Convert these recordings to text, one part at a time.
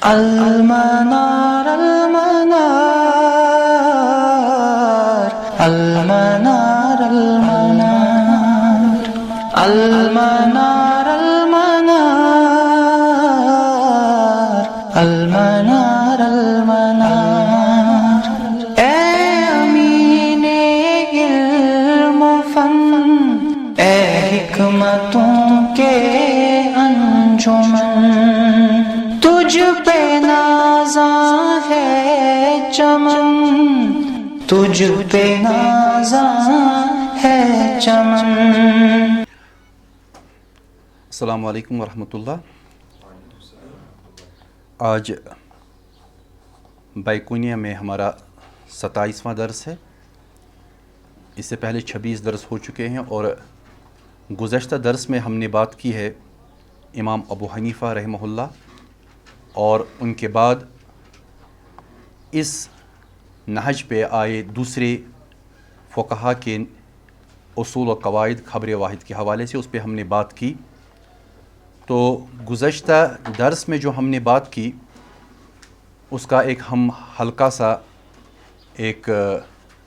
المنار المنار المنار المنار المنار المنار المنار اے امین علم و فن، اے حکمتوں کے انجمن، تجھ پہ نازاں ہے چمن، تجھ پہ نازاں ہے چمن۔ السلام علیکم ورحمۃ اللہ۔ آج بائیکونیا میں ہمارا 27واں درس ہے۔ اس سے پہلے 26 درس ہو چکے ہیں، اور گزشتہ درس میں ہم نے بات کی ہے امام ابو حنیفہ رحمہ اللہ، اور ان کے بعد اس نہج پہ آئے دوسرے فقہا کے اصول و قواعد خبر واحد کے حوالے سے، اس پہ ہم نے بات کی۔ تو گزشتہ درس میں جو ہم نے بات کی اس کا ایک ہم ہلکا سا ایک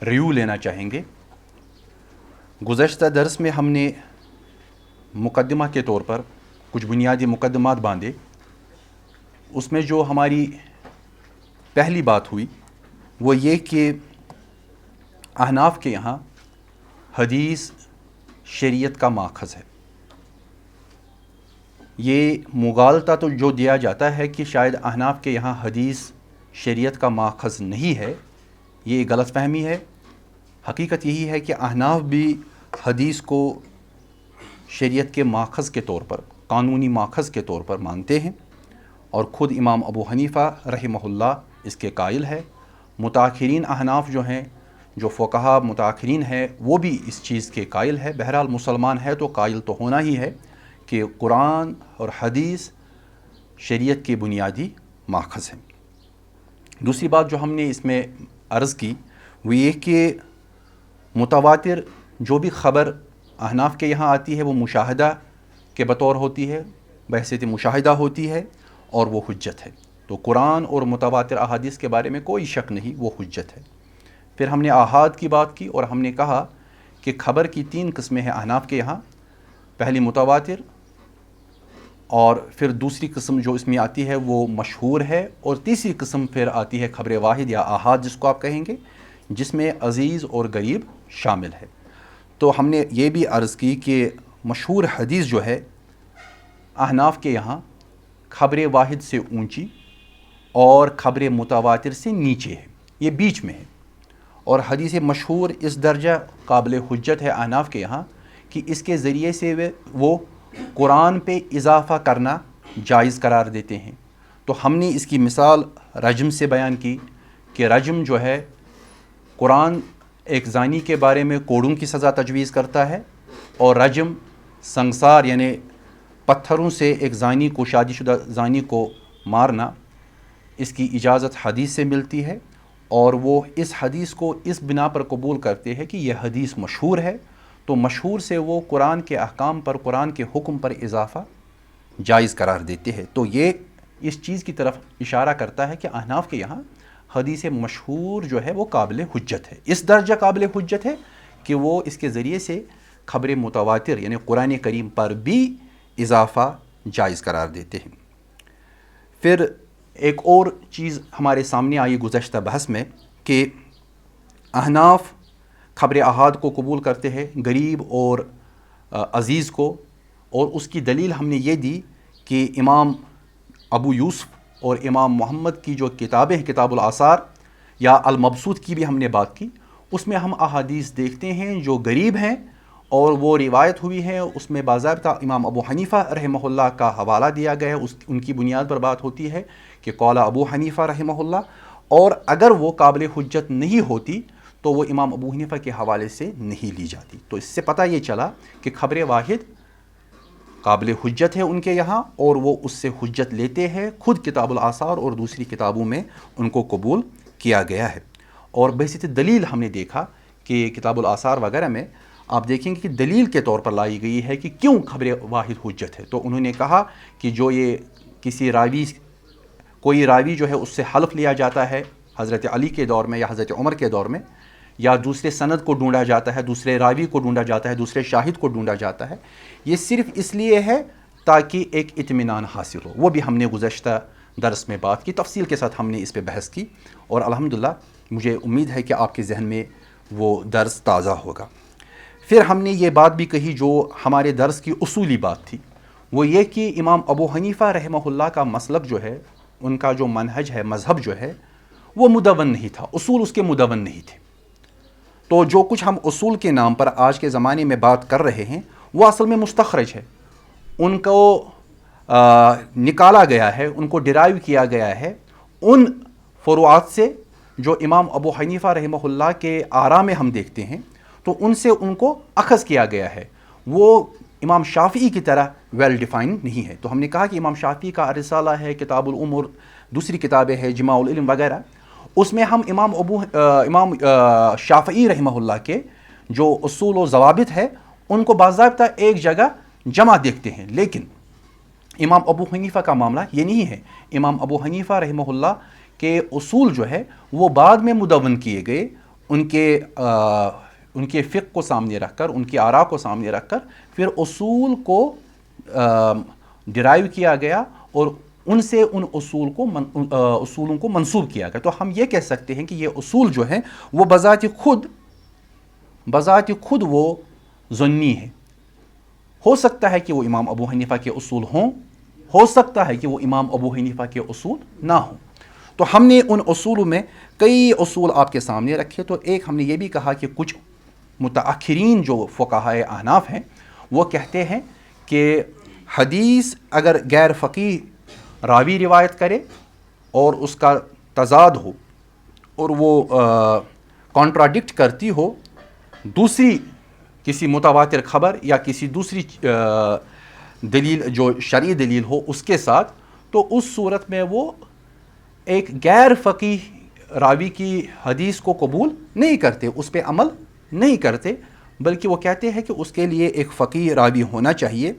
ریویو لینا چاہیں گے۔ گزشتہ درس میں ہم نے مقدمہ کے طور پر کچھ بنیادی مقدمات باندھے۔ اس میں جو ہماری پہلی بات ہوئی وہ یہ کہ احناف کے یہاں حدیث شریعت کا ماخذ ہے۔ یہ مغالطہ تو جو دیا جاتا ہے کہ شاید احناف کے یہاں حدیث شریعت کا ماخذ نہیں ہے، یہ غلط فہمی ہے۔ حقیقت یہی ہے کہ احناف بھی حدیث کو شریعت کے ماخذ کے طور پر، قانونی ماخذ کے طور پر مانتے ہیں، اور خود امام ابو حنیفہ رحمہ اللہ اس کے قائل ہے۔ متاخرین احناف جو ہیں، جو فقہا متاخرین ہیں، وہ بھی اس چیز کے قائل ہے۔ بہرحال مسلمان ہے تو قائل تو ہونا ہی ہے کہ قرآن اور حدیث شریعت کے بنیادی ماخذ ہیں۔ دوسری بات جو ہم نے اس میں عرض کی وہ یہ کہ متواتر جو بھی خبر احناف کے یہاں آتی ہے وہ مشاہدہ کے بطور ہوتی ہے، بحیثیت مشاہدہ ہوتی ہے، اور وہ حجت ہے۔ تو قرآن اور متواتر احادیث کے بارے میں کوئی شک نہیں، وہ حجت ہے۔ پھر ہم نے آحاد کی بات کی، اور ہم نے کہا کہ خبر کی 3 قسمیں ہیں احناف کے یہاں۔ پہلی متواتر، اور پھر دوسری قسم جو اس میں آتی ہے وہ مشہور ہے، اور تیسری قسم پھر آتی ہے خبر واحد یا آحاد جس کو آپ کہیں گے، جس میں عزیز اور غریب شامل ہے۔ تو ہم نے یہ بھی عرض کی کہ مشہور حدیث جو ہے احناف کے یہاں خبر واحد سے اونچی اور خبر متواتر سے نیچے ہے، یہ بیچ میں ہے۔ اور حدیث مشہور اس درجہ قابل حجت ہے احناف کے یہاں کہ اس کے ذریعے سے وہ قرآن پہ اضافہ کرنا جائز قرار دیتے ہیں۔ تو ہم نے اس کی مثال رجم سے بیان کی کہ رجم جو ہے، قرآن ایک زانی کے بارے میں کوڑوں کی سزا تجویز کرتا ہے، اور رجم سنگسار یعنی پتھروں سے ایک زانی کو، شادی شدہ زانی کو مارنا، اس کی اجازت حدیث سے ملتی ہے، اور وہ اس حدیث کو اس بنا پر قبول کرتے ہیں کہ یہ حدیث مشہور ہے، تو مشہور سے وہ قرآن کے احکام پر، قرآن کے حکم پر اضافہ جائز قرار دیتے ہیں۔ تو یہ اس چیز کی طرف اشارہ کرتا ہے کہ احناف کے یہاں حدیث مشہور جو ہے وہ قابل حجت ہے، اس درجہ قابل حجت ہے کہ وہ اس کے ذریعے سے خبر متواتر یعنی قرآن کریم پر بھی اضافہ جائز قرار دیتے ہیں۔ پھر ایک اور چیز ہمارے سامنے آئی گزشتہ بحث میں کہ احناف خبر احاد کو قبول کرتے ہیں، غریب اور عزیز کو، اور اس کی دلیل ہم نے یہ دی کہ امام ابو یوسف اور امام محمد کی جو کتابیں ہیں، کتاب الآثار یا المبسوط کی بھی ہم نے بات کی، اس میں ہم احادیث دیکھتے ہیں جو غریب ہیں، اور وہ روایت ہوئی ہے، اس میں باضابطہ امام ابو حنیفہ رحمہ اللہ کا حوالہ دیا گیا ہے، ان کی بنیاد پر بات ہوتی ہے کہ قال ابو حنیفہ رحمہ اللہ، اور اگر وہ قابل حجت نہیں ہوتی تو وہ امام ابو حنیفہ کے حوالے سے نہیں لی جاتی۔ تو اس سے پتہ یہ چلا کہ خبر واحد قابل حجت ہے ان کے یہاں، اور وہ اس سے حجت لیتے ہیں، خود کتاب الآثار اور دوسری کتابوں میں ان کو قبول کیا گیا ہے۔ اور بحیثیت دلیل ہم نے دیکھا کہ کتاب الآثار وغیرہ میں آپ دیکھیں گے کہ دلیل کے طور پر لائی گئی ہے کہ کیوں خبر واحد حجت ہے۔ تو انہوں نے کہا کہ جو یہ کسی راوی کوئی راوی جو ہے اس سے حلف لیا جاتا ہے حضرت علی کے دور میں یا حضرت عمر کے دور میں، یا دوسرے سند کو ڈھونڈا جاتا ہے، دوسرے راوی کو ڈھونڈا جاتا ہے، دوسرے شاہد کو ڈھونڈا جاتا ہے، یہ صرف اس لیے ہے تاکہ ایک اطمینان حاصل ہو۔ وہ بھی ہم نے گزشتہ درس میں بات کی، تفصیل کے ساتھ ہم نے اس پہ بحث کی، اور الحمدللہ مجھے امید ہے کہ آپ کے ذہن میں وہ درس تازہ ہوگا۔ پھر ہم نے یہ بات بھی کہی جو ہمارے درس کی اصولی بات تھی، وہ یہ کہ امام ابو حنیفہ رحمہ اللہ کا مسلک جو ہے، ان کا جو منہج ہے، مذہب جو ہے، وہ مدون نہیں تھا، اصول اس کے مدون نہیں تھے۔ تو جو کچھ ہم اصول کے نام پر آج کے زمانے میں بات کر رہے ہیں وہ اصل میں مستخرج ہے، ان کو نکالا گیا ہے، ان کو ڈرائیو کیا گیا ہے ان فروعات سے جو امام ابو حنیفہ رحمہ اللہ کے آراء میں ہم دیکھتے ہیں، تو ان سے ان کو اخذ کیا گیا ہے۔ وہ امام شافعی کی طرح ویل ڈیفائنڈ نہیں ہے۔ تو ہم نے کہا کہ امام شافعی کا رسالہ ہے، کتاب العمر، دوسری کتابیں ہیں جماع العلم وغیرہ، اس میں ہم امام شافعی رحمہ اللہ کے جو اصول و ضوابط ہے ان کو باضابطہ ایک جگہ جمع دیکھتے ہیں، لیکن امام ابو حنیفہ کا معاملہ یہ نہیں ہے۔ امام ابو حنیفہ رحمہ اللہ کے اصول جو ہے وہ بعد میں مدون کیے گئے، ان کے فقہ کو سامنے رکھ کر، ان کی آراء کو سامنے رکھ کر، پھر اصول کو ڈرائیو کیا گیا اور ان سے ان اصولوں کو منسوب کیا گیا۔ تو ہم یہ کہہ سکتے ہیں کہ یہ اصول جو ہیں وہ بذات خود وہ ظنی ہے۔ ہو سکتا ہے کہ وہ امام ابو حنیفہ کے اصول ہوں، ہو سکتا ہے کہ وہ امام ابو حنیفہ کے اصول نہ ہوں۔ تو ہم نے ان اصولوں میں کئی اصول آپ کے سامنے رکھے۔ تو ایک ہم نے یہ بھی کہا کہ کچھ متأخرین جو فقہائے احناف ہیں وہ کہتے ہیں کہ حدیث اگر غیر فقیہ راوی روایت کرے اور اس کا تضاد ہو اور وہ کانٹراڈکٹ کرتی ہو دوسری کسی متواتر خبر یا کسی دوسری دلیل جو شرعی دلیل ہو اس کے ساتھ، تو اس صورت میں وہ ایک غیر فقیہ راوی کی حدیث کو قبول نہیں کرتے، اس پہ عمل نہیں کرتے، بلکہ وہ کہتے ہیں کہ اس کے لیے ایک فقیہ راوی ہونا چاہیے۔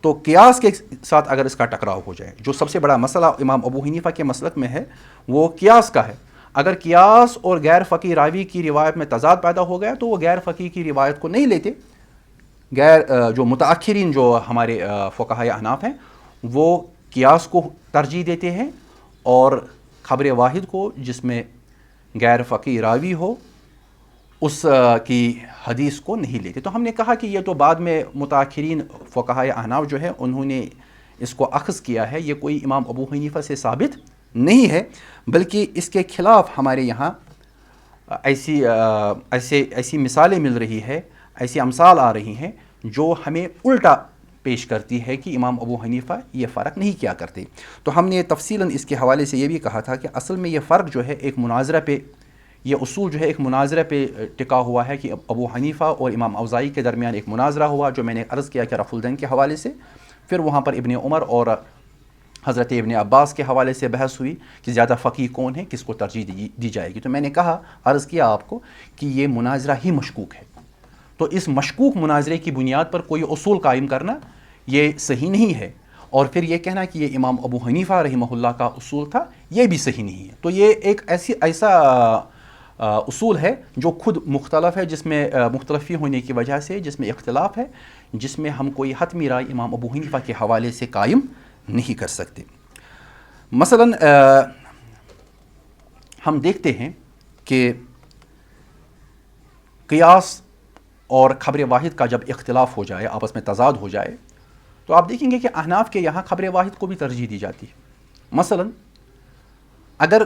تو قیاس کے ساتھ اگر اس کا ٹکراؤ ہو جائے، جو سب سے بڑا مسئلہ امام ابو حنیفہ کے مسلک میں ہے وہ قیاس کا ہے، اگر قیاس اور غیر فقیہ راوی کی روایت میں تضاد پیدا ہو گیا تو وہ غیر فقیہ کی روایت کو نہیں لیتے۔ جو متأخرین جو ہمارے فقہائے احناف ہیں وہ قیاس کو ترجیح دیتے ہیں اور خبر واحد کو جس میں غیر فقیہ راوی ہو اس کی حدیث کو نہیں لیتے۔ تو ہم نے کہا کہ یہ تو بعد میں متأخرین فقہائے احناف جو ہے انہوں نے اس کو اخذ کیا ہے، یہ کوئی امام ابو حنیفہ سے ثابت نہیں ہے، بلکہ اس کے خلاف ہمارے یہاں ایسی مثالیں مل رہی ہے، ایسی امثال آ رہی ہیں جو ہمیں الٹا پیش کرتی ہے کہ امام ابو حنیفہ یہ فرق نہیں کیا کرتے۔ تو ہم نے تفصیلاً اس کے حوالے سے یہ بھی کہا تھا کہ اصل میں یہ فرق جو ہے ایک مناظرہ پہ، یہ اصول جو ہے ایک مناظرہ پہ ٹکا ہوا ہے کہ ابو حنیفہ اور امام اوزاعی کے درمیان ایک مناظرہ ہوا جو میں نے عرض کیا کہ رفع الدین کے حوالے سے، پھر وہاں پر ابن عمر اور حضرت ابن عباس کے حوالے سے بحث ہوئی کہ زیادہ فقیہ کون ہے، کس کو ترجیح دی جائے گی۔ تو میں نے کہا، عرض کیا آپ کو کہ یہ مناظرہ ہی مشکوک ہے، تو اس مشکوک مناظرے کی بنیاد پر کوئی اصول قائم کرنا یہ صحیح نہیں ہے، اور پھر یہ کہنا کہ یہ امام ابو حنیفہ رحمہ اللہ کا اصول تھا یہ بھی صحیح نہیں ہے۔ تو یہ ایک ایسا اصول ہے جو خود مختلف ہے، جس میں مختلفی ہونے کی وجہ سے جس میں اختلاف ہے، جس میں ہم کوئی حتمی رائے امام ابو حنیفہ کے حوالے سے قائم نہیں کر سکتے۔ مثلاً ہم دیکھتے ہیں کہ قیاس اور خبر واحد کا جب اختلاف ہو جائے، آپس میں تضاد ہو جائے، تو آپ دیکھیں گے کہ احناف کے یہاں خبر واحد کو بھی ترجیح دی جاتی ہے۔ مثلاً اگر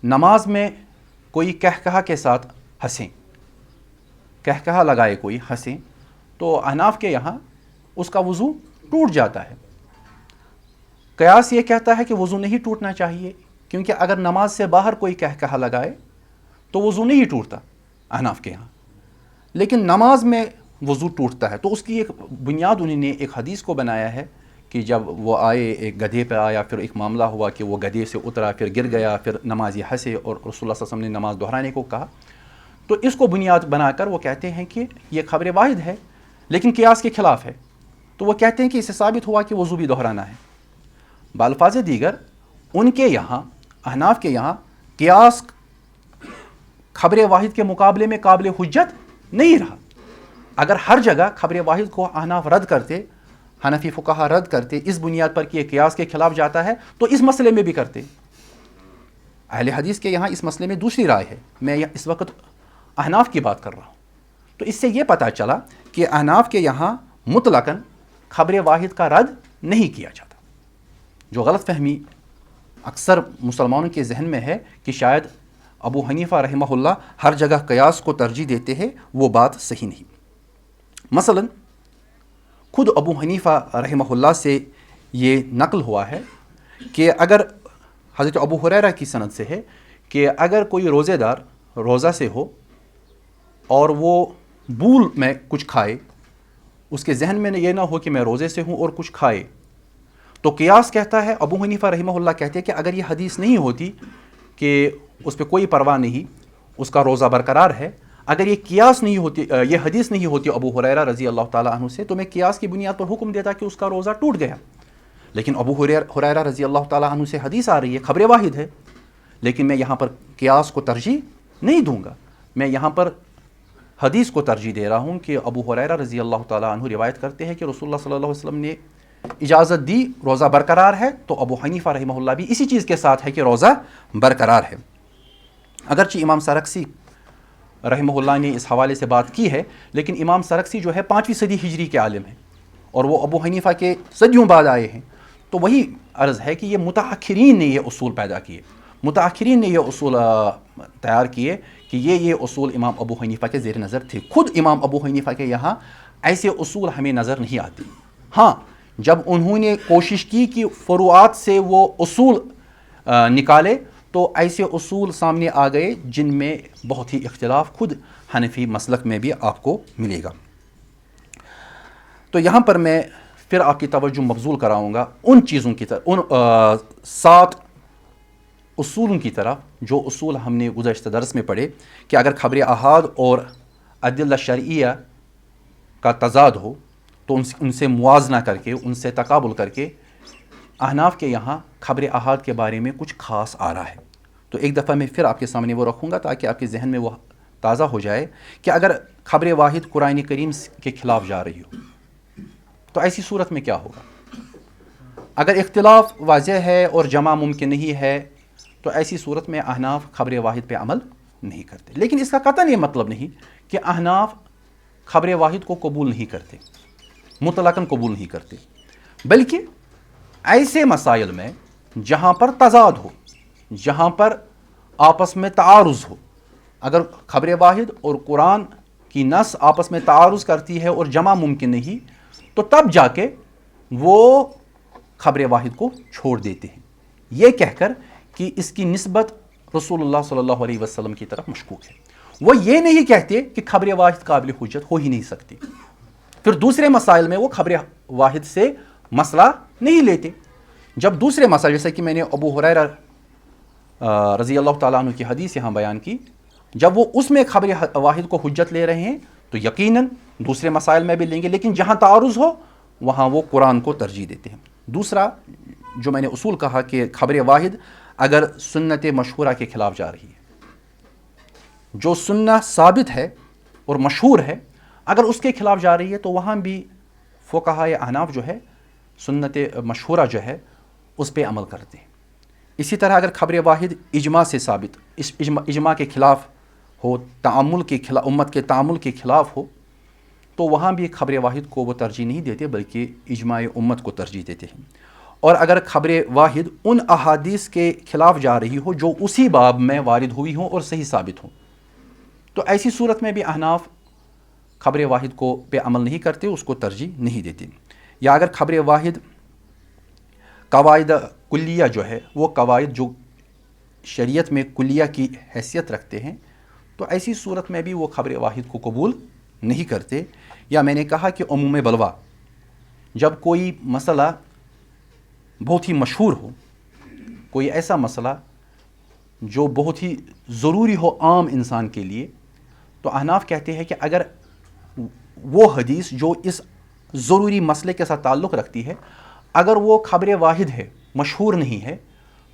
نماز میں کوئی کہکہا کے ساتھ ہنسیں، کہکہا لگائے کوئی ہنسیں، تو احناف کے یہاں اس کا وضو ٹوٹ جاتا ہے۔ قیاس یہ کہتا ہے کہ وضو نہیں ٹوٹنا چاہیے، کیونکہ اگر نماز سے باہر کوئی کہکہا لگائے تو وضو نہیں ٹوٹتا احناف کے یہاں، لیکن نماز میں وضو ٹوٹتا ہے۔ تو اس کی ایک بنیاد انہوں نے ایک حدیث کو بنایا ہے کہ جب وہ آئے، ایک گدھے پہ آیا، پھر ایک معاملہ ہوا کہ وہ گدھے سے اترا، پھر گر گیا، پھر نمازی ہنسے اور رسول اللہ صلی اللہ علیہ وسلم نے نماز دہرانے کو کہا۔ تو اس کو بنیاد بنا کر وہ کہتے ہیں کہ یہ خبر واحد ہے لیکن قیاس کے خلاف ہے، تو وہ کہتے ہیں کہ اس سے ثابت ہوا کہ وضو بھی دہرانا ہے۔ بالفاظ دیگر ان کے یہاں احناف کے یہاں قیاس خبر واحد کے مقابلے میں قابل حجت نہیں رہا. اگر ہر جگہ خبر واحد کو احناف رد کرتے، حنفی فقہا رد کرتے اس بنیاد پر کہ یہ قیاس کے خلاف جاتا ہے، تو اس مسئلے میں بھی کرتے. اہل حدیث کے یہاں اس مسئلے میں دوسری رائے ہے. میں اس وقت احناف کی بات کر رہا ہوں. تو اس سے یہ پتہ چلا کہ احناف کے یہاں مطلقاً خبر واحد کا رد نہیں کیا جاتا. جو غلط فہمی اکثر مسلمانوں کے ذہن میں ہے کہ شاید ابو حنیفہ رحمہ اللہ ہر جگہ قیاس کو ترجیح دیتے ہیں، وہ بات صحیح نہیں. مثلا خود ابو حنیفہ رحمہ اللہ سے یہ نقل ہوا ہے کہ اگر حضرت ابو ہریرہ کی سند سے ہے کہ اگر کوئی روزے دار روزہ سے ہو اور وہ بھول میں کچھ کھائے، اس کے ذہن میں یہ نہ ہو کہ میں روزے سے ہوں اور کچھ کھائے، تو قیاس کہتا ہے، ابو حنیفہ رحمہ اللہ کہتے ہیں کہ اگر یہ حدیث نہیں ہوتی کہ اس پہ کوئی پرواہ نہیں، اس کا روزہ برقرار ہے، اگر یہ قیاس نہیں ہوتی، یہ حدیث نہیں ہوتی ابو ہریرہ رضی اللہ تعالیٰ عنہ سے، تو میں قیاس کی بنیاد پر حکم دیتا کہ اس کا روزہ ٹوٹ گیا. لیکن ابو ہریرہ رضی اللہ تعالیٰ عنہ سے حدیث آ رہی ہے، خبر واحد ہے، لیکن میں یہاں پر قیاس کو ترجیح نہیں دوں گا. میں یہاں پر حدیث کو ترجیح دے رہا ہوں کہ ابو ہریرہ رضی اللہ تعالیٰ عنہ روایت کرتے ہیں کہ رسول اللہ صلی اللہ علیہ وسلم نے اجازت دی، روزہ برقرار ہے، تو ابو حنیفہ رحمہ اللہ بھی اسی چیز کے ساتھ ہے کہ روزہ برقرار ہے. اگرچہ امام سرخسی رحمہ اللہ نے اس حوالے سے بات کی ہے، لیکن امام سرخسی جو ہے 5ویں صدی ہجری کے عالم ہیں اور وہ ابو حنیفہ کے صدیوں بعد آئے ہیں. تو وہی عرض ہے کہ یہ متاخرین نے یہ اصول پیدا کیے، متاخرین نے یہ اصول تیار کیے کہ یہ اصول امام ابو حنیفہ کے زیر نظر تھے. خود امام ابو حنیفہ کے یہاں ایسے اصول ہمیں نظر نہیں آتے. ہاں، جب انہوں نے کوشش کی کہ فروعات سے وہ اصول نکالے تو ایسے اصول سامنے آ گئے جن میں بہت ہی اختلاف خود حنفی مسلک میں بھی آپ کو ملے گا. تو یہاں پر میں پھر آپ کی توجہ مبذول کراؤں گا ان چیزوں کی طرف، ان 7 اصولوں کی طرف جو اصول ہم نے گزشتہ درس میں پڑھے کہ اگر خبر احاد اور ادلہ شرعیہ کا تضاد ہو تو ان سے موازنہ کر کے، ان سے تقابل کر کے احناف کے یہاں خبر احاد کے بارے میں کچھ خاص آ رہا ہے. تو ایک دفعہ میں پھر آپ کے سامنے وہ رکھوں گا تاکہ آپ کے ذہن میں وہ تازہ ہو جائے کہ اگر خبر واحد قرآن کریم کے خلاف جا رہی ہو تو ایسی صورت میں کیا ہوگا. اگر اختلاف واضح ہے اور جمع ممکن نہیں ہے تو ایسی صورت میں احناف خبر واحد پہ عمل نہیں کرتے. لیکن اس کا قطعاً یہ مطلب نہیں کہ احناف خبر واحد کو قبول نہیں کرتے، مطلقاً قبول نہیں کرتے، بلکہ ایسے مسائل میں جہاں پر تضاد ہو، جہاں پر آپس میں تعارض ہو، اگر خبر واحد اور قرآن کی نص آپس میں تعارض کرتی ہے اور جمع ممکن نہیں، تو تب جا کے وہ خبر واحد کو چھوڑ دیتے ہیں، یہ کہہ کر کہ اس کی نسبت رسول اللہ صلی اللہ علیہ وسلم کی طرف مشکوک ہے. وہ یہ نہیں کہتے کہ خبر واحد قابل حجت ہو ہی نہیں سکتی. پھر دوسرے مسائل میں وہ خبر واحد سے مسئلہ نہیں لیتے. جب دوسرے مسائل، جیسے کہ میں نے ابو ہریرہ رضی اللہ تعالیٰ عنہ کی حدیث یہاں بیان کی، جب وہ اس میں خبر واحد کو حجت لے رہے ہیں تو یقیناً دوسرے مسائل میں بھی لیں گے، لیکن جہاں تعارض ہو وہاں وہ قرآن کو ترجیح دیتے ہیں. دوسرا جو میں نے اصول کہا کہ خبر واحد اگر سنت مشہورہ کے خلاف جا رہی ہے، جو سنت ثابت ہے اور مشہور ہے، اگر اس کے خلاف جا رہی ہے تو وہاں بھی فقہائے احناف جو ہے سنت مشہورہ جو ہے اس پہ عمل کرتے ہیں. اسی طرح اگر خبر واحد اجماع سے ثابت، اس اجماع کے خلاف ہو، تعامل کے خلاف، امت کے تعامل کے خلاف ہو، تو وہاں بھی خبر واحد کو وہ ترجیح نہیں دیتے بلکہ اجماع امت کو ترجیح دیتے ہیں. اور اگر خبر واحد ان احادیث کے خلاف جا رہی ہو جو اسی باب میں وارد ہوئی ہوں اور صحیح ثابت ہوں، تو ایسی صورت میں بھی احناف خبر واحد کو پہ عمل نہیں کرتے، اس کو ترجیح نہیں دیتے. یا اگر خبر واحد قواعد کلیہ جو ہے، وہ قواعد جو شریعت میں کلیہ کی حیثیت رکھتے ہیں، تو ایسی صورت میں بھی وہ خبر واحد کو قبول نہیں کرتے. یا میں نے کہا کہ عموم بلوا، جب کوئی مسئلہ بہت ہی مشہور ہو، کوئی ایسا مسئلہ جو بہت ہی ضروری ہو عام انسان کے لیے، تو احناف کہتے ہیں کہ اگر وہ حدیث جو اس ضروری مسئلے کے ساتھ تعلق رکھتی ہے، اگر وہ خبر واحد ہے مشہور نہیں ہے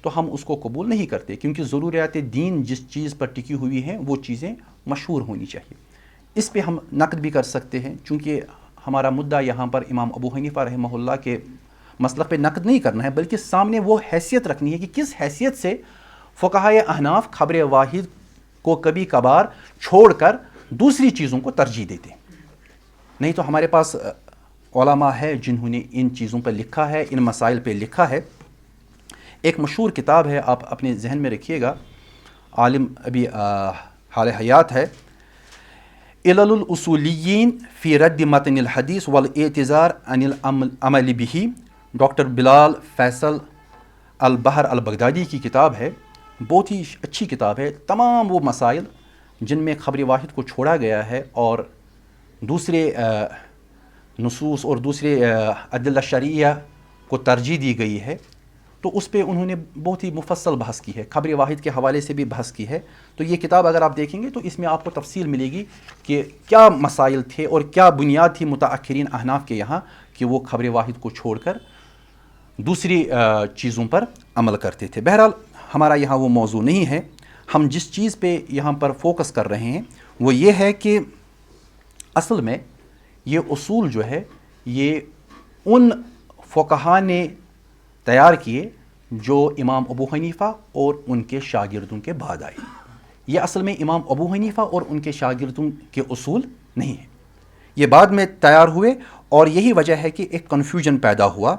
تو ہم اس کو قبول نہیں کرتے، کیونکہ ضروریات دین جس چیز پر ٹکی ہوئی ہیں وہ چیزیں مشہور ہونی چاہیے۔ اس پہ ہم نقد بھی کر سکتے ہیں، چونکہ ہمارا مدعا یہاں پر امام ابو حنیفہ رحمہ اللہ کے مسلک پہ نقد نہیں کرنا ہے، بلکہ سامنے وہ حیثیت رکھنی ہے کہ کس حیثیت سے فقہائے احناف خبر واحد کو کبھی کبھار چھوڑ کر دوسری چیزوں کو ترجیح دیتے ہیں۔ نہیں تو ہمارے پاس علماء ہے جنہوں نے ان چیزوں پہ لکھا ہے، ان مسائل پہ لکھا ہے۔ ایک مشہور کتاب ہے، آپ اپنے ذہن میں رکھیے گا، عالم ابھی حال حیات ہے، علل الاصولیین فی رد متن الحدیث والاعتذار عن العمل به، ڈاکٹر بلال فیصل البحر البغدادی کی کتاب ہے، بہت ہی اچھی کتاب ہے۔ تمام وہ مسائل جن میں خبر واحد کو چھوڑا گیا ہے اور دوسرے نصوص اور دوسرے ادلہ شرعیہ کو ترجیح دی گئی ہے، تو اس پہ انہوں نے بہت ہی مفصل بحث کی ہے، خبر واحد کے حوالے سے بھی بحث کی ہے۔ تو یہ کتاب اگر آپ دیکھیں گے تو اس میں آپ کو تفصیل ملے گی کہ کیا مسائل تھے اور کیا بنیاد تھی متأخرین احناف کے یہاں کہ وہ خبر واحد کو چھوڑ کر دوسری چیزوں پر عمل کرتے تھے۔ بہرحال ہمارا یہاں وہ موضوع نہیں ہے، ہم جس چیز پہ یہاں پر فوکس کر رہے ہیں وہ یہ ہے کہ اصل میں یہ اصول جو ہے یہ ان فقہاء نے تیار کیے جو امام ابو حنیفہ اور ان کے شاگردوں کے بعد آئے۔ یہ اصل میں امام ابو حنیفہ اور ان کے شاگردوں کے اصول نہیں ہیں، یہ بعد میں تیار ہوئے، اور یہی وجہ ہے کہ ایک کنفیوژن پیدا ہوا،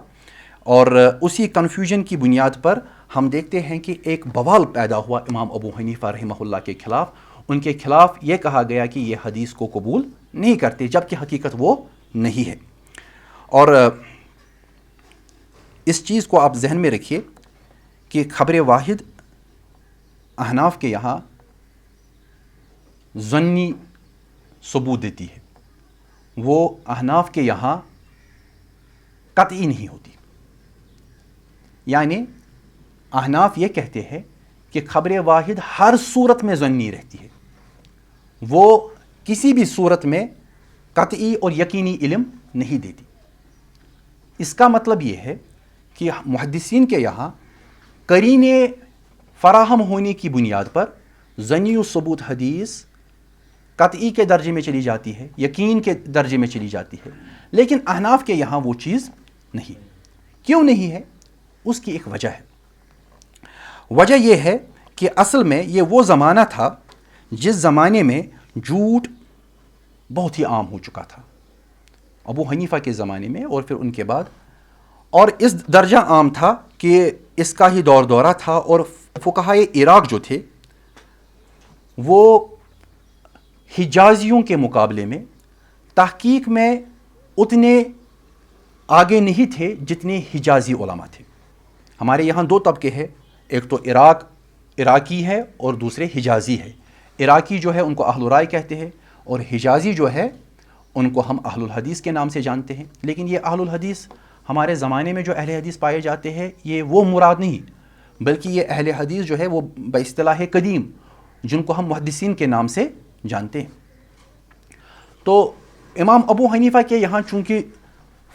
اور اسی کنفیوژن کی بنیاد پر ہم دیکھتے ہیں کہ ایک بوال پیدا ہوا امام ابو حنیفہ رحمہ اللہ کے خلاف۔ ان کے خلاف یہ کہا گیا کہ یہ حدیث کو قبول نہیں کرتے، جبکہ حقیقت وہ نہیں ہے۔ اور اس چیز کو آپ ذہن میں رکھیے کہ خبر واحد احناف کے یہاں ظنی ثبوت دیتی ہے، وہ احناف کے یہاں قطعی نہیں ہوتی۔ یعنی احناف یہ کہتے ہیں کہ خبر واحد ہر صورت میں ظنی رہتی ہے، وہ کسی بھی صورت میں قطعی اور یقینی علم نہیں دیتی۔ اس کا مطلب یہ ہے کہ محدثین کے یہاں قرینے فراہم ہونے کی بنیاد پر ظنی و ثبوت حدیث قطعی کے درجے میں چلی جاتی ہے، یقین کے درجے میں چلی جاتی ہے، لیکن احناف کے یہاں وہ چیز نہیں۔ کیوں نہیں ہے؟ اس کی ایک وجہ ہے۔ وجہ یہ ہے کہ اصل میں یہ وہ زمانہ تھا جس زمانے میں جھوٹ بہت ہی عام ہو چکا تھا، ابو حنیفہ کے زمانے میں اور پھر ان کے بعد، اور اس درجہ عام تھا کہ اس کا ہی دور دورہ تھا، اور فقہائے عراق جو تھے وہ حجازیوں کے مقابلے میں تحقیق میں اتنے آگے نہیں تھے جتنے حجازی علماء تھے۔ ہمارے یہاں دو طبقے ہیں، ایک تو عراقی ہے اور دوسرے حجازی ہے۔ عراقی جو ہے ان کو اہل الرائے کہتے ہیں، اور حجازی جو ہے ان کو ہم اہل الحدیث کے نام سے جانتے ہیں۔ لیکن یہ اہل الحدیث ہمارے زمانے میں جو اہل حدیث پائے جاتے ہیں یہ وہ مراد نہیں، بلکہ یہ اہل حدیث جو ہے وہ باصطلاح قدیم جن کو ہم محدثین کے نام سے جانتے ہیں۔ تو امام ابو حنیفہ کے یہاں چونکہ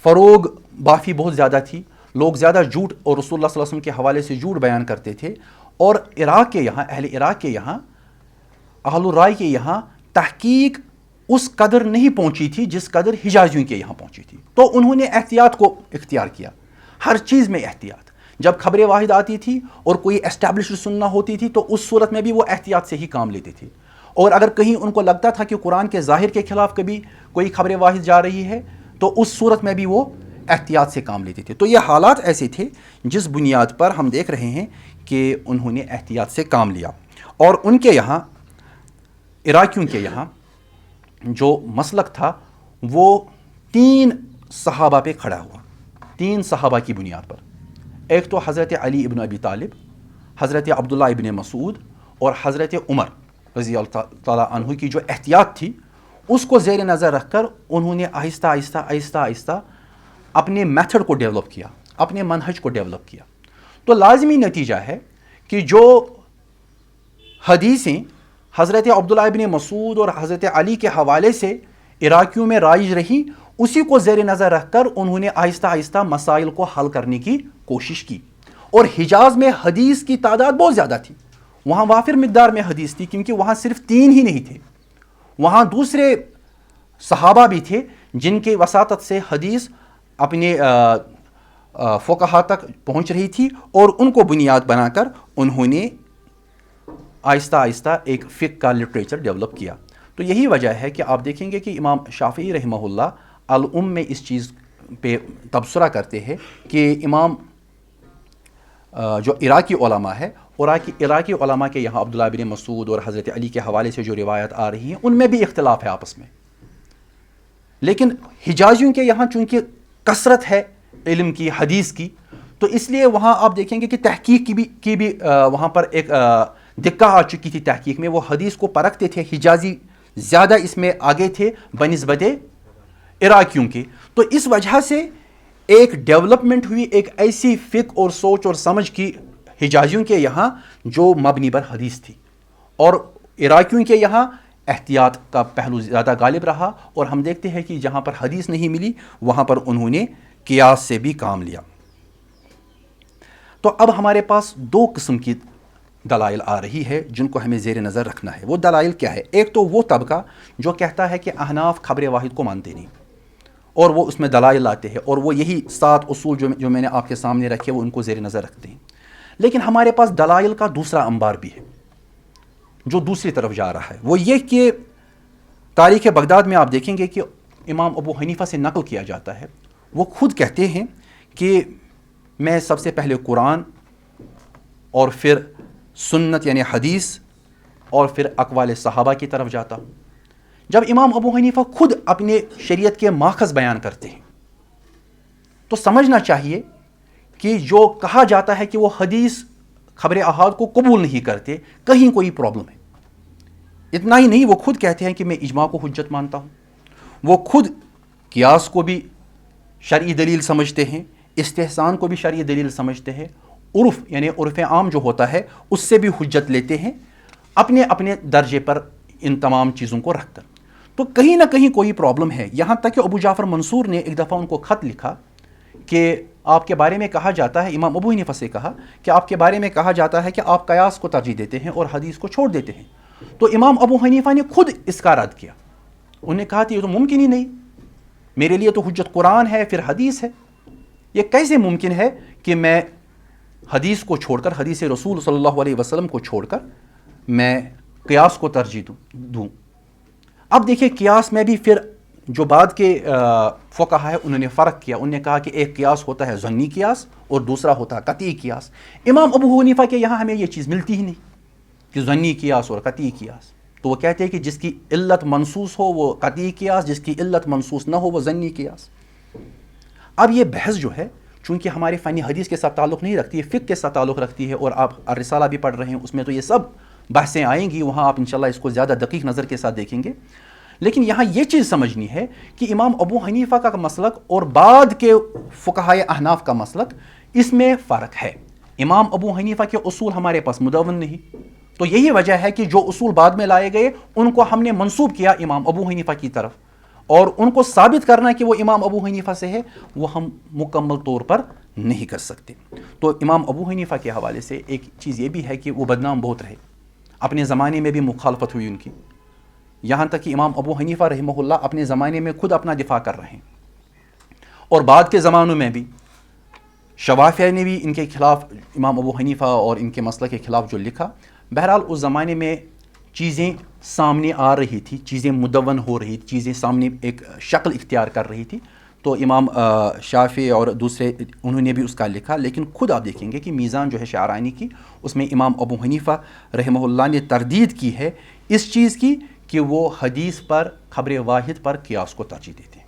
فروغ بافی بہت زیادہ تھی، لوگ زیادہ جھوٹ اور رسول اللہ صلی اللہ علیہ وسلم کے حوالے سے جھوٹ بیان کرتے تھے، اور عراق کے یہاں عراق کے یہاں اہل الرائے کے یہاں تحقیق اس قدر نہیں پہنچی تھی جس قدر حجازیوں کے یہاں پہنچی تھی۔ تو انہوں نے احتیاط کو اختیار کیا، ہر چیز میں احتیاط۔ جب خبر واحد آتی تھی اور کوئی اسٹیبلشڈ سننا ہوتی تھی تو اس صورت میں بھی وہ احتیاط سے ہی کام لیتے تھے، اور اگر کہیں ان کو لگتا تھا کہ قرآن کے ظاہر کے خلاف کبھی کوئی خبر واحد جا رہی ہے تو اس صورت میں بھی وہ احتیاط سے کام لیتے تھے۔ تو یہ حالات ایسے تھے جس بنیاد پر ہم دیکھ رہے ہیں کہ انہوں نے احتیاط سے کام لیا، اور ان کے یہاں عراقیوں کے یہاں جو مسلک تھا وہ 3 صحابہ پہ کھڑا ہوا، 3 صحابہ کی بنیاد پر۔ ایک تو حضرت علی ابن ابی طالب، حضرت عبداللہ ابن مسعود اور حضرت عمر رضی اللہ تعالیٰ عنہ کی جو احتیاط تھی اس کو زیر نظر رکھ کر انہوں نے آہستہ آہستہ اپنے میتھڈ کو ڈیولپ کیا، اپنے منہج کو ڈیولپ کیا۔ تو لازمی نتیجہ ہے کہ جو حدیثیں حضرت عبداللہ ابن مسعود اور حضرت علی کے حوالے سے عراقیوں میں رائج رہی، اسی کو زیر نظر رکھ کر انہوں نے آہستہ آہستہ مسائل کو حل کرنے کی کوشش کی، اور حجاز میں حدیث کی تعداد بہت زیادہ تھی، وہاں وافر مقدار میں حدیث تھی، کیونکہ وہاں صرف 3 ہی نہیں تھے، وہاں دوسرے صحابہ بھی تھے جن کے وساطت سے حدیث اپنے فقہا تک پہنچ رہی تھی، اور ان کو بنیاد بنا کر انہوں نے آہستہ آہستہ ایک فقہ کا لٹریچر ڈیولپ کیا۔ تو یہی وجہ ہے کہ آپ دیکھیں گے کہ امام شافعی رحمہ اللہ الام میں اس چیز پہ تبصرہ کرتے ہیں کہ امام جو عراقی علماء ہے، عراقی علماء کے یہاں عبداللہ بن مسعود اور حضرت علی کے حوالے سے جو روایت آ رہی ہیں ان میں بھی اختلاف ہے آپس میں، لیکن حجازیوں کے یہاں چونکہ کثرت ہے علم کی، حدیث کی، تو اس لیے وہاں آپ دیکھیں گے کہ تحقیق کی بھی وہاں پر ایک دقت آ چکی تھی تحقیق میں، وہ حدیث کو پرکھتے تھے، حجازی زیادہ اس میں آگے تھے بنسبت عراقیوں کے، تو اس وجہ سے ایک ڈیولپمنٹ ہوئی ایک ایسی فقہ اور سوچ اور سمجھ کی حجازیوں کے یہاں جو مبنی بر حدیث تھی، اور عراقیوں کے یہاں احتیاط کا پہلو زیادہ غالب رہا، اور ہم دیکھتے ہیں کہ جہاں پر حدیث نہیں ملی وہاں پر انہوں نے قیاس سے بھی کام لیا۔ تو اب ہمارے پاس 2 قسم کی دلائل آ رہی ہے جن کو ہمیں زیر نظر رکھنا ہے۔ وہ دلائل کیا ہے؟ ایک تو وہ طبقہ جو کہتا ہے کہ احناف خبر واحد کو مانتے نہیں، اور وہ اس میں دلائل لاتے ہیں، اور وہ یہی 7 اصول جو میں نے آپ کے سامنے رکھے وہ ان کو زیر نظر رکھتے ہیں۔ لیکن ہمارے پاس دلائل کا دوسرا انبار بھی ہے جو دوسری طرف جا رہا ہے، وہ یہ کہ تاریخ بغداد میں آپ دیکھیں گے کہ امام ابو حنیفہ سے نقل کیا جاتا ہے، وہ خود کہتے ہیں کہ میں سب سے پہلے قرآن اور پھر سنت یعنی حدیث اور پھر اقوال صحابہ کی طرف جاتا ہوں۔ جب امام ابو حنیفہ خود اپنے شریعت کے ماخذ بیان کرتے ہیں تو سمجھنا چاہیے کہ جو کہا جاتا ہے کہ وہ حدیث خبر احاد کو قبول نہیں کرتے، کہیں کوئی پرابلم ہے۔ اتنا ہی نہیں، وہ خود کہتے ہیں کہ میں اجماع کو حجت مانتا ہوں، وہ خود قیاس کو بھی شرعی دلیل سمجھتے ہیں، استحسان کو بھی شرعی دلیل سمجھتے ہیں، عرف یعنی عرف عام جو ہوتا ہے اس سے بھی حجت لیتے ہیں، اپنے اپنے درجے پر ان تمام چیزوں کو رکھ کر۔ تو کہیں نہ کہیں کوئی پرابلم ہے، یہاں تک کہ ابو جعفر منصور نے ایک دفعہ ان کو خط لکھا کہ آپ کے بارے میں کہا جاتا ہے، امام ابو حنیفہ سے کہا کہ آپ کے بارے میں کہا جاتا ہے کہ آپ قیاس کو ترجیح دیتے ہیں اور حدیث کو چھوڑ دیتے ہیں۔ تو امام ابو حنیفہ نے خود اس کا رد کیا، انہوں نے کہا کہ یہ تو ممکن ہی نہیں، میرے لیے تو حجت قرآن ہے پھر حدیث ہے، یہ کیسے ممکن ہے کہ میں حدیث کو چھوڑ کر، حدیث رسول صلی اللہ علیہ وسلم کو چھوڑ کر میں قیاس کو ترجیح دوں۔ اب دیکھیں قیاس میں بھی پھر جو بعد کے فقہا ہے انہوں نے فرق کیا، انہوں نے کہا کہ ایک قیاس ہوتا ہے ظنی قیاس اور دوسرا ہوتا ہے قطعی قیاس۔ امام ابو حنیفہ کے یہاں ہمیں یہ چیز ملتی ہی نہیں کہ ظنی قیاس اور قطعی قیاس، تو وہ کہتے ہیں کہ جس کی علت منصوص ہو وہ قطعی قیاس، جس کی علت منصوص نہ ہو وہ ظنی قیاس۔ اب یہ بحث جو ہے چونکہ ہمارے فنی حدیث کے ساتھ تعلق نہیں رکھتی ہے، فقہ کے ساتھ تعلق رکھتی ہے، اور آپ الرسالہ بھی پڑھ رہے ہیں، اس میں تو یہ سب بحثیں آئیں گی، وہاں آپ انشاءاللہ اس کو زیادہ دقیق نظر کے ساتھ دیکھیں گے۔ لیکن یہاں یہ چیز سمجھنی ہے کہ امام ابو حنیفہ کا مسلک اور بعد کے فقہائے احناف کا مسلک، اس میں فرق ہے۔ امام ابو حنیفہ کے اصول ہمارے پاس مدون نہیں، تو یہی وجہ ہے کہ جو اصول بعد میں لائے گئے ان کو ہم نے منسوب کیا امام ابو حنیفہ کی طرف، اور ان کو ثابت کرنا کہ وہ امام ابو حنیفہ سے ہے وہ ہم مکمل طور پر نہیں کر سکتے۔ تو امام ابو حنیفہ کے حوالے سے ایک چیز یہ بھی ہے کہ وہ بدنام بہت رہے، اپنے زمانے میں بھی مخالفت ہوئی ان کی، یہاں تک کہ امام ابو حنیفہ رحمہ اللہ اپنے زمانے میں خود اپنا دفاع کر رہے ہیں، اور بعد کے زمانوں میں بھی شوافیہ نے بھی ان کے خلاف، امام ابو حنیفہ اور ان کے مسئلہ کے خلاف جو لکھا۔ بہرحال اس زمانے میں چیزیں سامنے آ رہی تھی، چیزیں مدون ہو رہی تھی، چیزیں سامنے ایک شکل اختیار کر رہی تھی، تو امام شافعی اور دوسرے انہوں نے بھی اس کا لکھا۔ لیکن خود آپ دیکھیں گے کہ میزان جو ہے شعرانی کی، اس میں امام ابو حنیفہ رحمہ اللہ نے تردید کی ہے اس چیز کی کہ وہ حدیث پر، خبر واحد پر قیاس کو ترجیح دیتے ہیں۔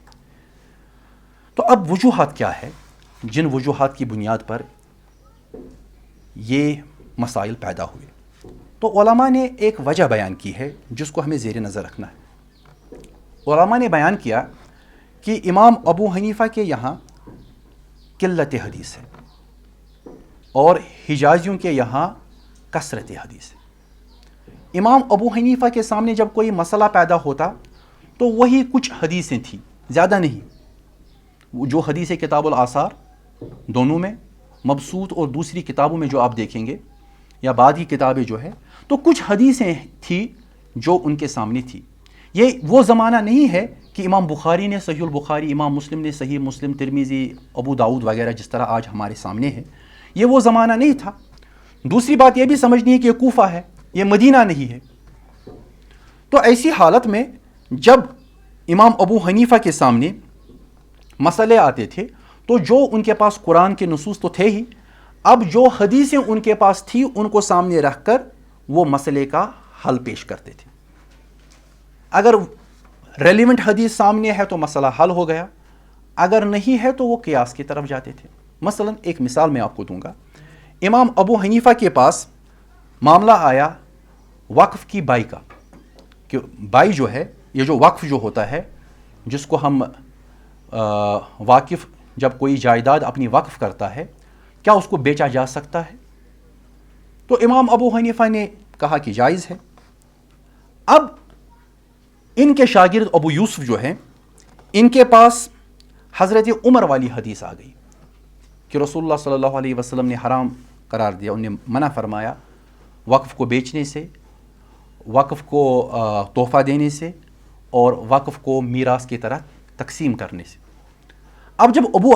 تو اب وجوہات کیا ہے جن وجوہات کی بنیاد پر یہ مسائل پیدا ہوئے؟ تو علماء نے ایک وجہ بیان کی ہے جس کو ہمیں زیر نظر رکھنا ہے۔ علماء نے بیان کیا کہ امام ابو حنیفہ کے یہاں قلت حدیث ہے اور حجازیوں کے یہاں کثرت حدیث ہے۔ امام ابو حنیفہ کے سامنے جب کوئی مسئلہ پیدا ہوتا تو وہی کچھ حدیثیں تھیں، زیادہ نہیں، جو حدیث کتاب الآثار دونوں میں مبسوط اور دوسری کتابوں میں جو آپ دیکھیں گے یا بعد کی کتابیں جو ہے تو کچھ حدیثیں تھیں جو ان کے سامنے تھی. یہ وہ زمانہ نہیں ہے کہ امام بخاری نے صحیح البخاری، امام مسلم نے صحیح مسلم، ترمذی، ابو داؤد وغیرہ جس طرح آج ہمارے سامنے ہے. یہ وہ زمانہ نہیں تھا. دوسری بات یہ بھی سمجھنی ہے کہ یہ کوفہ ہے، یہ مدینہ نہیں ہے. تو ایسی حالت میں جب امام ابو حنیفہ کے سامنے مسئلے آتے تھے تو جو ان کے پاس قرآن کے نصوص تو تھے ہی، اب جو حدیثیں ان کے پاس تھی ان کو سامنے رکھ کر وہ مسئلے کا حل پیش کرتے تھے. اگر ریلیونٹ حدیث سامنے ہے تو مسئلہ حل ہو گیا، اگر نہیں ہے تو وہ قیاس کی طرف جاتے تھے. مثلا ایک مثال میں آپ کو دوں گا. امام ابو حنیفہ کے پاس معاملہ آیا وقف کی بائی کا، کہ بائی جو ہے، یہ جو وقف جو ہوتا ہے جس کو ہم واقف جب کوئی جائیداد اپنی وقف کرتا ہے کیا اس کو بیچا جا سکتا ہے؟ تو امام ابو حنیفہ نے کہا کہ جائز ہے. اب ان کے شاگرد ابو یوسف جو ہیں ان کے پاس حضرت عمر والی حدیث آ گئی کہ رسول اللہ صلی اللہ علیہ وسلم نے حرام قرار دیا، انہیں منع فرمایا وقف کو بیچنے سے، وقف کو تحفہ دینے سے اور وقف کو میراث کی طرح تقسیم کرنے سے. اب جب ابو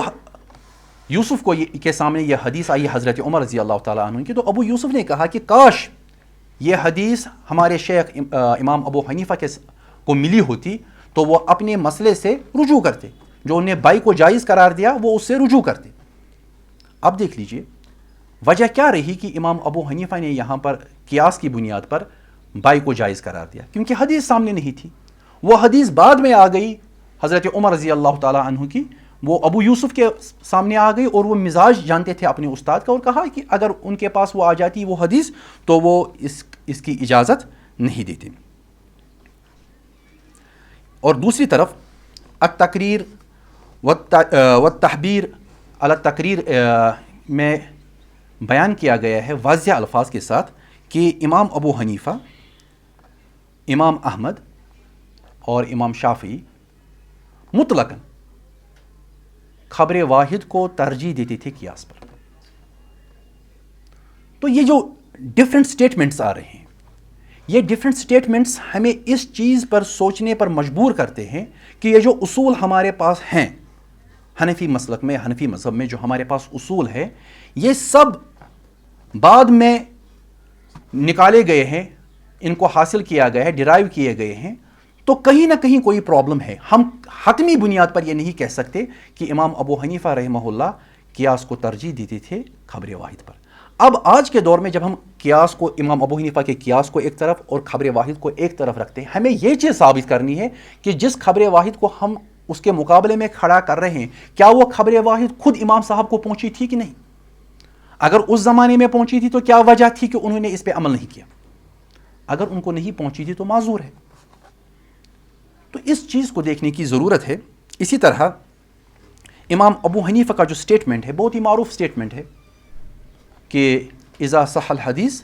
یوسف کو کے سامنے یہ حدیث آئی حضرت عمر رضی اللہ تعالیٰ عنہ کی، تو ابو یوسف نے کہا کہ کاش یہ حدیث ہمارے شیخ امام ابو حنیفہ کو ملی ہوتی تو وہ اپنے مسئلے سے رجوع کرتے، جو انہیں بائی کو جائز قرار دیا وہ اس سے رجوع کرتے. اب دیکھ لیجئے وجہ کیا رہی کہ امام ابو حنیفہ نے یہاں پر قیاس کی بنیاد پر بائی کو جائز قرار دیا، کیونکہ حدیث سامنے نہیں تھی. وہ حدیث بعد میں آ گئی حضرت عمر رضی اللہ تعالیٰ عنہ کی، وہ ابو یوسف کے سامنے آ گئی اور وہ مزاج جانتے تھے اپنے استاد کا، اور کہا کہ اگر ان کے پاس وہ آ جاتی وہ حدیث تو وہ اس کی اجازت نہیں دیتے. اور دوسری طرف التقریر والتحبیر علی التقریر میں بیان کیا گیا ہے واضح الفاظ کے ساتھ کہ امام ابو حنیفہ، امام احمد اور امام شافعی مطلقاً خبر واحد کو ترجیح دیتے تھے قیاس پر. تو یہ جو ڈفرینٹ سٹیٹمنٹس آ رہے ہیں، یہ ڈفرینٹ سٹیٹمنٹس ہمیں اس چیز پر سوچنے پر مجبور کرتے ہیں کہ یہ جو اصول ہمارے پاس ہیں حنفی مسلک میں، حنفی مذہب میں جو ہمارے پاس اصول ہے، یہ سب بعد میں نکالے گئے ہیں، ان کو حاصل کیا گیا ہے، ڈرائیو کیے گئے ہیں، تو کہیں نہ کہیں کوئی پرابلم ہے. ہم حتمی بنیاد پر یہ نہیں کہہ سکتے کہ امام ابو حنیفہ رحمہ اللہ قیاس کو ترجیح دیتے تھے خبر واحد پر. اب آج کے دور میں جب ہم قیاس کو، امام ابو حنیفہ کے قیاس کو ایک طرف اور خبر واحد کو ایک طرف رکھتے ہیں، ہمیں یہ چیز ثابت کرنی ہے کہ جس خبر واحد کو ہم اس کے مقابلے میں کھڑا کر رہے ہیں کیا وہ خبر واحد خود امام صاحب کو پہنچی تھی کہ نہیں. اگر اس زمانے میں پہنچی تھی تو کیا وجہ تھی کہ انہوں نے اس پہ عمل نہیں کیا. اگر ان کو نہیں پہنچی تھی تو معذور ہے. تو اس چیز کو دیکھنے کی ضرورت ہے. اسی طرح امام ابو حنیفہ کا جو سٹیٹمنٹ ہے بہت ہی معروف سٹیٹمنٹ ہے کہ اذا صح الحدیث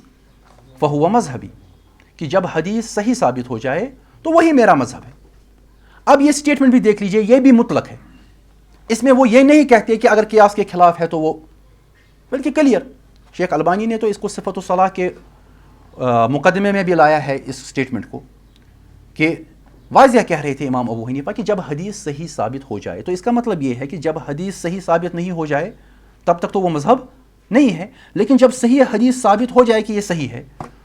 فہو مذہبی، کہ جب حدیث صحیح ثابت ہو جائے تو وہی میرا مذہب ہے. اب یہ سٹیٹمنٹ بھی دیکھ لیجئے، یہ بھی مطلق ہے. اس میں وہ یہ نہیں کہتے کہ اگر قیاس کے خلاف ہے تو وہ، بلکہ کلیئر شیخ البانی نے تو اس کو صفت الصلاح کے مقدمے میں بھی لایا ہے اس سٹیٹمنٹ کو، کہ واضح کہہ رہے تھے امام ابو حنیفہ کہ جب حدیث صحیح ثابت ہو جائے، تو اس کا مطلب یہ ہے کہ جب حدیث صحیح ثابت نہیں ہو جائے تب تک تو وہ مذہب نہیں ہے، لیکن جب صحیح حدیث ثابت ہو جائے کہ یہ صحیح ہے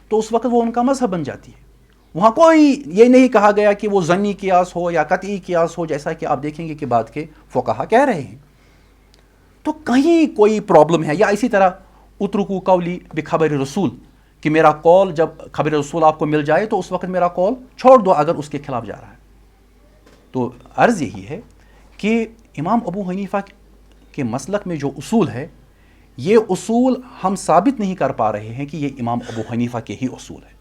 تو اس وقت وہ ان کا مذہب بن جاتی ہے. وہاں کوئی یہ نہیں کہا گیا کہ وہ ظنی قیاس ہو یا قطعی قیاس ہو، جیسا کہ آپ دیکھیں گے کہ بعد کے فقہا کہہ رہے ہیں. تو کہیں کوئی پرابلم ہے. یا اسی طرح اترکو قولی بخبر رسول، کہ میرا قول جب خبر رسول آپ کو مل جائے تو اس وقت میرا قول چھوڑ دو اگر اس کے خلاف جا رہا ہے. تو عرض یہی ہے کہ امام ابو حنیفہ کے مسلک میں جو اصول ہے، یہ اصول ہم ثابت نہیں کر پا رہے ہیں کہ یہ امام ابو حنیفہ کے ہی اصول ہے.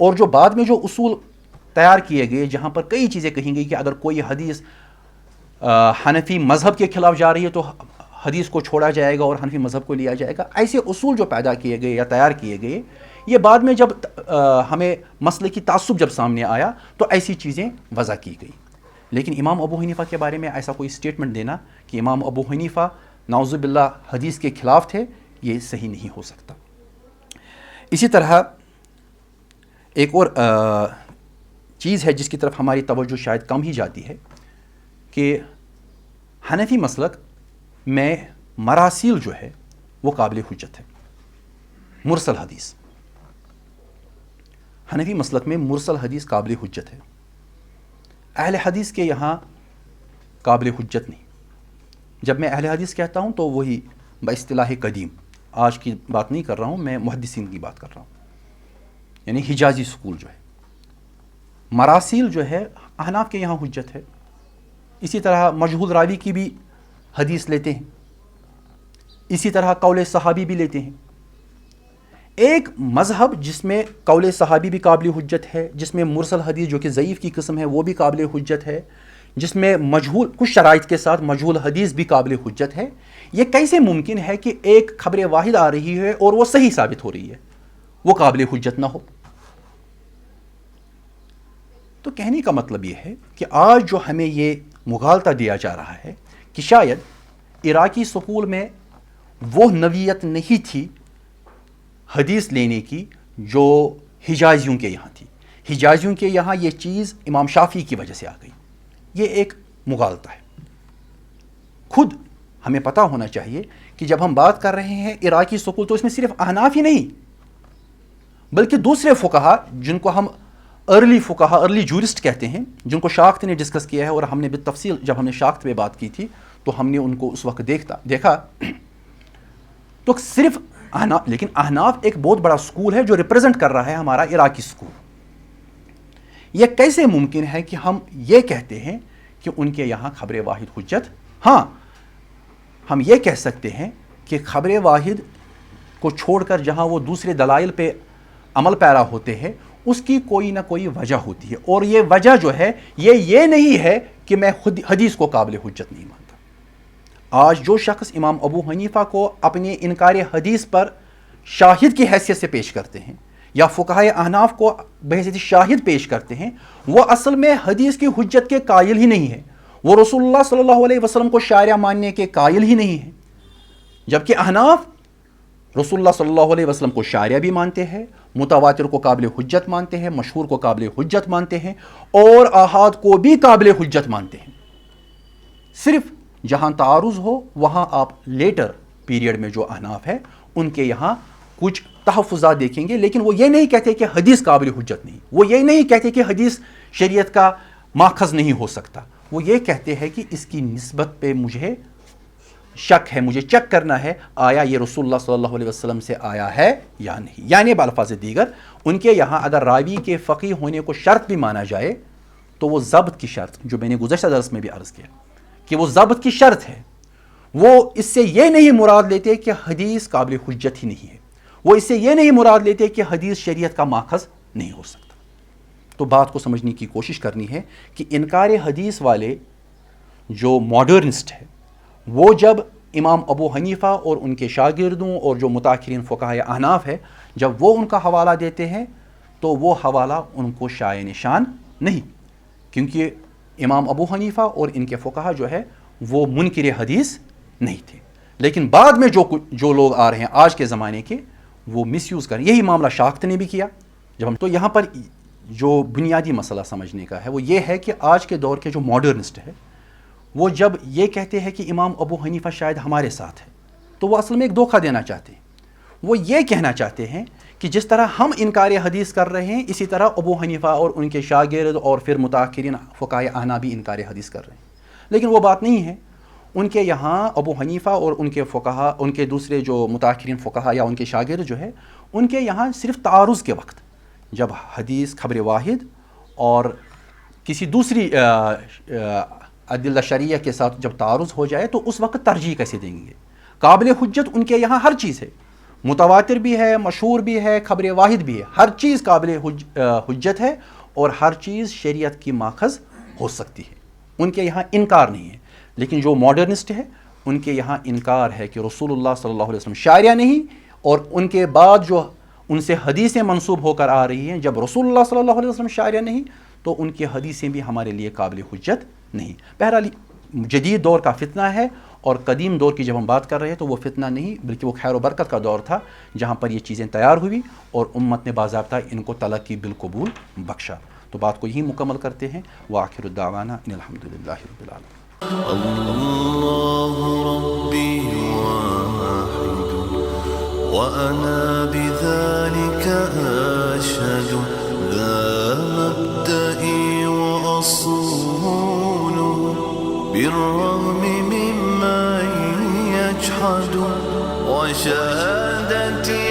اور جو بعد میں جو اصول تیار کیے گئے جہاں پر کئی چیزیں کہیں گئی کہ اگر کوئی حدیث حنفی مذہب کے خلاف جا رہی ہے تو حدیث کو چھوڑا جائے گا اور حنفی مذہب کو لیا جائے گا، ایسے اصول جو پیدا کیے گئے یا تیار کیے گئے، یہ بعد میں جب ہمیں مسئلے کی تعصب جب سامنے آیا تو ایسی چیزیں وضع کی گئی. لیکن امام ابو حنیفہ کے بارے میں ایسا کوئی سٹیٹمنٹ دینا کہ امام ابو حنیفہ نعوذ باللہ حدیث کے خلاف تھے، یہ صحیح نہیں ہو سکتا۔ اسی طرح ایک اور چیز ہے جس کی طرف ہماری توجہ شاید کم ہی جاتی ہے کہ حنفی مسلک میں مراسیل جو ہے وہ قابل حجت ہے، مرسل حدیث۔ حنفی مسلک میں مرسل حدیث قابل حجت ہے، اہل حدیث کے یہاں قابل حجت نہیں۔ جب میں اہل حدیث کہتا ہوں تو وہی باصطلاح قدیم، آج کی بات نہیں کر رہا ہوں، میں محدثین کی بات کر رہا ہوں، یعنی حجازی سکول جو ہے۔ مراسیل جو ہے احناف کے یہاں حجت ہے، اسی طرح مجہول راوی کی بھی حدیث لیتے ہیں، اسی طرح قول صحابی بھی لیتے ہیں۔ ایک مذہب جس میں قول صحابی بھی قابل حجت ہے، جس میں مرسل حدیث جو کہ ضعیف کی قسم ہے وہ بھی قابل حجت ہے، جس میں مجہول کچھ شرائط کے ساتھ مجہول حدیث بھی قابل حجت ہے، یہ کیسے ممکن ہے کہ ایک خبر واحد آ رہی ہے اور وہ صحیح ثابت ہو رہی ہے، وہ قابل حجت نہ ہو؟ تو کہنے کا مطلب یہ ہے کہ آج جو ہمیں یہ مغالطہ دیا جا رہا ہے کہ شاید عراقی سکول میں وہ نوعیت نہیں تھی حدیث لینے کی جو حجازیوں کے یہاں تھی، حجازیوں کے یہاں یہ چیز امام شافعی کی وجہ سے آ گئی، یہ ایک مغالطہ ہے۔ خود ہمیں پتہ ہونا چاہیے کہ جب ہم بات کر رہے ہیں عراقی سکول تو اس میں صرف احناف ہی نہیں بلکہ دوسرے فقہا جن کو ہم ارلی فقہا، ارلی جورسٹ کہتے ہیں، جن کو شاخت نے ڈسکس کیا ہے، اور ہم نے بالتفصیل جب ہم نے شاخت پہ بات کی تھی تو ہم نے ان کو اس وقت دیکھا تو صرف احناف، لیکن احناف ایک بہت بڑا سکول ہے جو ریپرزنٹ کر رہا ہے ہمارا عراقی سکول۔ یہ کیسے ممکن ہے کہ ہم یہ کہتے ہیں کہ ان کے یہاں خبر واحد حجت؟ ہاں، ہم یہ کہہ سکتے ہیں کہ خبر واحد کو چھوڑ کر جہاں وہ دوسرے دلائل پہ عمل پیرا ہوتے ہیں اس کی کوئی نہ کوئی وجہ ہوتی ہے، اور یہ وجہ جو ہے یہ نہیں ہے کہ میں خود حدیث کو قابل حجت نہیں مانتا۔ آج جو شخص امام ابو حنیفہ کو اپنے انکار حدیث پر شاہد کی حیثیت سے پیش کرتے ہیں یا فقہائے احناف کو بحیثیت شاہد پیش کرتے ہیں، وہ اصل میں حدیث کی حجت کے قائل ہی نہیں ہے، وہ رسول اللہ صلی اللہ علیہ وسلم کو شارع ماننے کے قائل ہی نہیں ہے، جبکہ احناف رسول اللہ صلی اللہ علیہ وسلم کو شارع بھی مانتے ہیں، متواتر کو قابل حجت مانتے ہیں، مشہور کو قابل حجت مانتے ہیں، اور آحاد کو بھی قابل حجت مانتے ہیں۔ صرف جہاں تعارض ہو وہاں آپ لیٹر پیریڈ میں جو احناف ہے ان کے یہاں کچھ تحفظات دیکھیں گے، لیکن وہ یہ نہیں کہتے کہ حدیث قابل حجت نہیں، وہ یہ نہیں کہتے کہ حدیث شریعت کا ماخذ نہیں ہو سکتا، وہ یہ کہتے ہیں کہ اس کی نسبت پہ مجھے شک ہے، مجھے چیک کرنا ہے آیا یہ رسول اللہ صلی اللہ علیہ وسلم سے آیا ہے یا نہیں۔ یعنی بالفاظ دیگر ان کے یہاں اگر راوی کے فقیہ ہونے کو شرط بھی مانا جائے تو وہ ضبط کی شرط، جو میں نے گزشتہ درس میں بھی عرض کیا کہ وہ ضبط کی شرط ہے، وہ اس سے یہ نہیں مراد لیتے کہ حدیث قابل حجت ہی نہیں ہے، وہ اس سے یہ نہیں مراد لیتے کہ حدیث شریعت کا ماخذ نہیں ہو سکتا۔ تو بات کو سمجھنے کی کوشش کرنی ہے کہ انکار حدیث والے جو ماڈرنسٹ ہے وہ جب امام ابو حنیفہ اور ان کے شاگردوں اور جو متاخرین فقہائے احناف ہے جب وہ ان کا حوالہ دیتے ہیں تو وہ حوالہ ان کو شائع نشان نہیں، کیونکہ امام ابو حنیفہ اور ان کے فقہا جو ہے وہ منکر حدیث نہیں تھے، لیکن بعد میں جو لوگ آ رہے ہیں آج کے زمانے کے وہ مس یوز کریں۔ یہی معاملہ شاخت نے بھی کیا۔ جب ہم تو یہاں پر جو بنیادی مسئلہ سمجھنے کا ہے وہ یہ ہے کہ آج کے دور کے جو ماڈرنسٹ ہے وہ جب یہ کہتے ہیں کہ امام ابو حنیفہ شاید ہمارے ساتھ ہے تو وہ اصل میں ایک دھوکہ دینا چاہتے ہیں۔ وہ یہ کہنا چاہتے ہیں کہ جس طرح ہم انکار حدیث کر رہے ہیں اسی طرح ابو حنیفہ اور ان کے شاگرد اور پھر متاخرین فقہائے احناف بھی انکار حدیث کر رہے ہیں، لیکن وہ بات نہیں ہے۔ ان کے یہاں ابو حنیفہ اور ان کے فقہا، ان کے دوسرے جو متاخرین فقہا یا ان کے شاگرد جو ہے ان کے یہاں صرف تعارض کے وقت جب حدیث خبر واحد اور کسی دوسری ادلہ شرعیہ کے ساتھ جب تعارض ہو جائے تو اس وقت ترجیح کیسے دیں گے؟ قابل حجت ان کے یہاں ہر چیز ہے، متواتر بھی ہے، مشہور بھی ہے، خبر واحد بھی ہے، ہر چیز قابل حجت ہے اور ہر چیز شریعت کی ماخذ ہو سکتی ہے، ان کے یہاں انکار نہیں ہے۔ لیکن جو ماڈرنسٹ ہے ان کے یہاں انکار ہے کہ رسول اللہ صلی اللہ علیہ وسلم شاعر نہیں، اور ان کے بعد جو ان سے حدیثیں منسوب ہو کر آ رہی ہیں جب رسول اللہ صلی اللہ علیہ وسلم شاعر نہیں تو ان کی حدیثیں بھی ہمارے لیے قابل حجت نہیں۔ بہرحال جدید دور کا فتنہ ہے اور قدیم دور کی جب ہم بات کر رہے ہیں تو وہ فتنہ نہیں بلکہ وہ خیر و برکت کا دور تھا جہاں پر یہ چیزیں تیار ہوئی اور امت نے باضابطہ ان کو تلقی بالقبول بخشا. تو بات کو یہی مکمل کرتے ہیں. وآخر الدعوانا ان الحمدللہ رب العالمین. اللہ ربی واحد وأنا بذلك أشهد ذا مبدئي وأصول بالرغم ممن يجحد وشهادتي